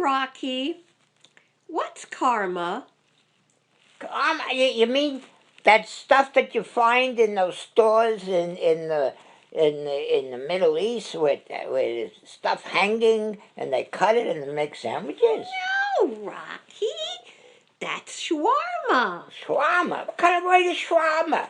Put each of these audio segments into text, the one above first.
Rocky. What's karma? You mean that stuff that you find in those stores in the Middle East with stuff hanging and they cut it and they make sandwiches? No, Rocky. That's shawarma. Schwarma. What kind of word is schwarma?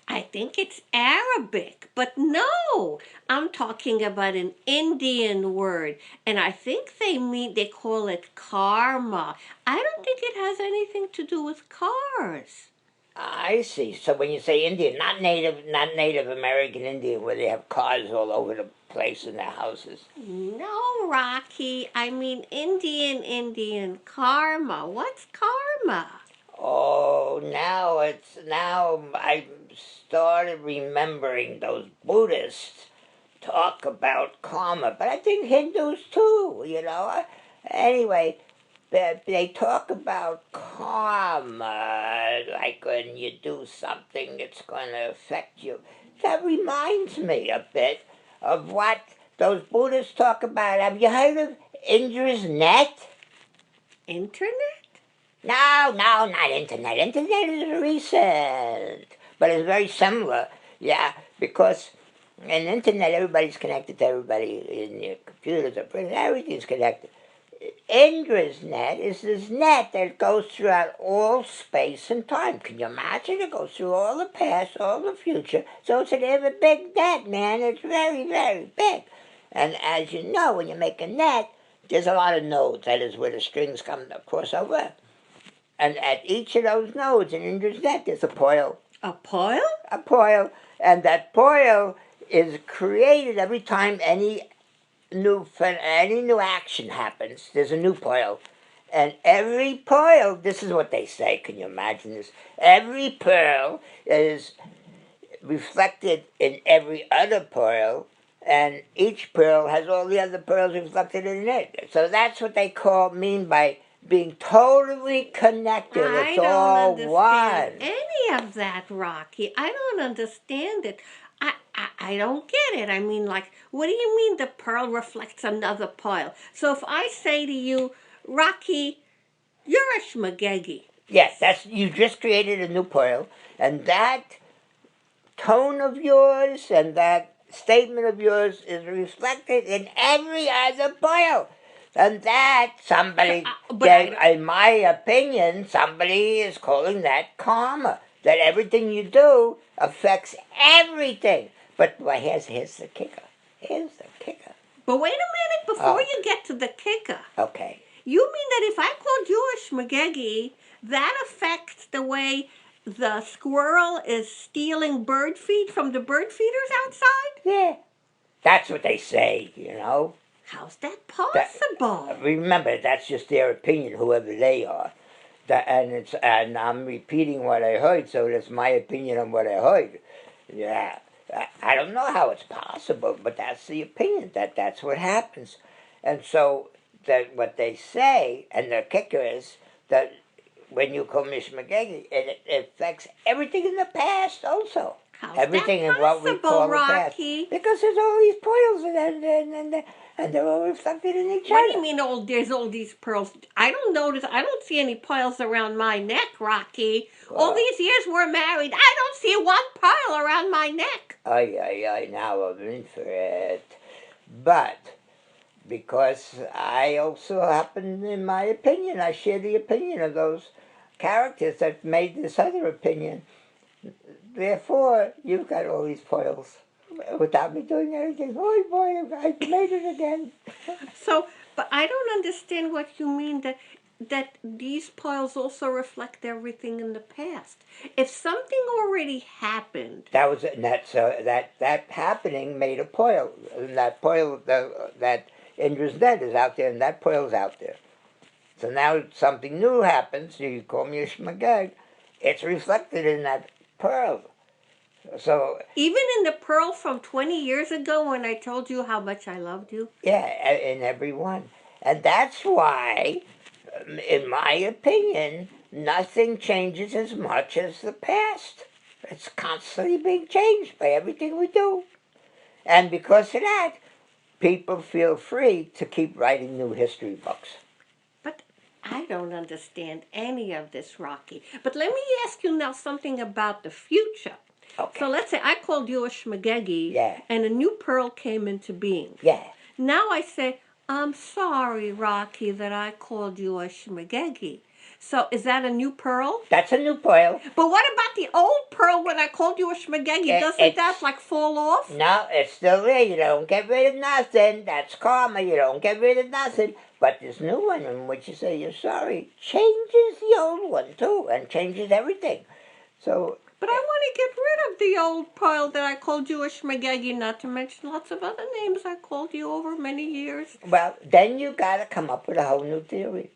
I think it's Arabic, but no, I'm talking about an Indian word, and I think they call it karma. I don't think it has anything to do with cars. I see. So when you say Indian, not Native American Indian, where they have cars all over the place in their houses. No, Rocky, I mean Indian karma. What's karma? Oh, now I started remembering those Buddhists talk about karma, but I think Hindus too. Anyway, they talk about karma, like when you do something, it's going to affect you. That reminds me a bit of what those Buddhists talk about. Have you heard of Indra's net? Internet? No, not internet. Internet is recent, but it's very similar. Yeah, because in internet, everybody's connected to everybody in your computers, everything's connected. Indra's net is this net that goes throughout all space and time. Can you imagine? It goes through all the past, all the future. So it's a big net, man. It's very, very big. And as you know, when you make a net, there's a lot of nodes. That is where the strings come across over. And at each of those nodes in Indra's net, there's a poil. A poil? A poil. And that poil is created every time any new action happens. There's a new poil. And every pearl, this is what they say, can you imagine this? Every pearl is reflected in every other pearl, and each pearl has all the other pearls reflected in it. So that's what they mean by being totally connected. It's all one. I don't understand any of that, Rocky. I don't understand it. I don't get it. I mean, like, what do you mean the pearl reflects another pearl? So if I say to you, Rocky, you're a schmagegi. Yes, you just created a new pearl, and that tone of yours and that statement of yours is reflected in every other pearl. And that in my opinion, somebody is calling that karma. That everything you do affects everything. But here's the kicker. Here's the kicker. But wait a minute before you get to the kicker. Okay. You mean that if I called you a schmagegi, that affects the way the squirrel is stealing bird feed from the bird feeders outside? Yeah. That's what they say, How's that possible? Remember, that's just their opinion, whoever they are. And I'm repeating what I heard, so that's my opinion on what I heard. Yeah, I don't know how it's possible, but that's the opinion, that's what happens. And so that what they say, and the kicker is that when you call Mishmagegi, it affects everything in the past also. How's everything that in what we call Rocky? the past. Because there's all these pearls and they're all reflected in each other. What do you mean there's all these pearls? I don't see any pearls around my neck, Rocky. All these years we're married, I don't see one pearl around my neck. Now I'm in for it. But because I also happen, in my opinion, I share the opinion of those characters that made this other opinion. Therefore, you've got all these pearls without me doing anything. Oh boy, I made it again. But I don't understand what you mean that these pearls also reflect everything in the past. If something already happened, that happening made a pearl, and that pearl that Indra's net is out there, and that pearl's out there. So now something new happens. You call me a schmageg. It's reflected in that pearl. So even in the pearl from 20 years ago when I told you how much I loved you? Yeah, in every one. And that's why, in my opinion, nothing changes as much as the past. It's constantly being changed by everything we do. And because of that, people feel free to keep writing new history books. But I don't understand any of this, Rocky. But let me ask you now something about the future. Okay. So let's say I called you a schmagegi, Yeah. and a new pearl came into being. Yeah. Now I say, I'm sorry, Rocky, that I called you a schmagegi. So is that a new pearl? That's a new pearl. But what about the old pearl when I called you a schmagegi? Doesn't that like fall off? No, it's still there. You don't get rid of nothing. That's karma. You don't get rid of nothing. But this new one in which you say you're sorry changes the old one too, and changes everything. So. But I want to get rid of the old pearl that I called you a schmagegi, not to mention lots of other names I called you over many years. Well, then you got to come up with a whole new theory.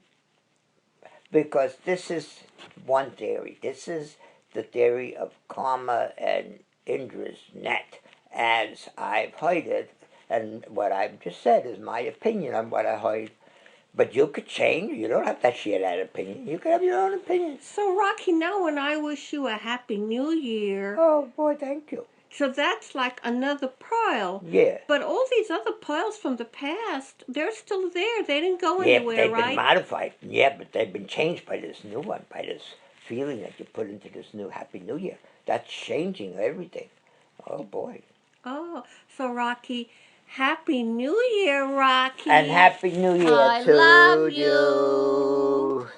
Because this is one theory. This is the theory of karma and Indra's net, as I've heard it. And what I've just said is my opinion on what I heard. But you could change. You don't have to share that opinion. You could have your own opinion. So, Rocky, now when I wish you a Happy New Year... Oh, boy, thank you. So that's like another pearl. Yeah. But all these other pearls from the past, they're still there. They didn't go anywhere, they've right? been modified. Yeah, but they've been changed by this new one, by this feeling that you put into this new Happy New Year. That's changing everything. Oh, boy. Oh, so Rocky, Happy New Year, Rocky. And Happy New Year I to love you.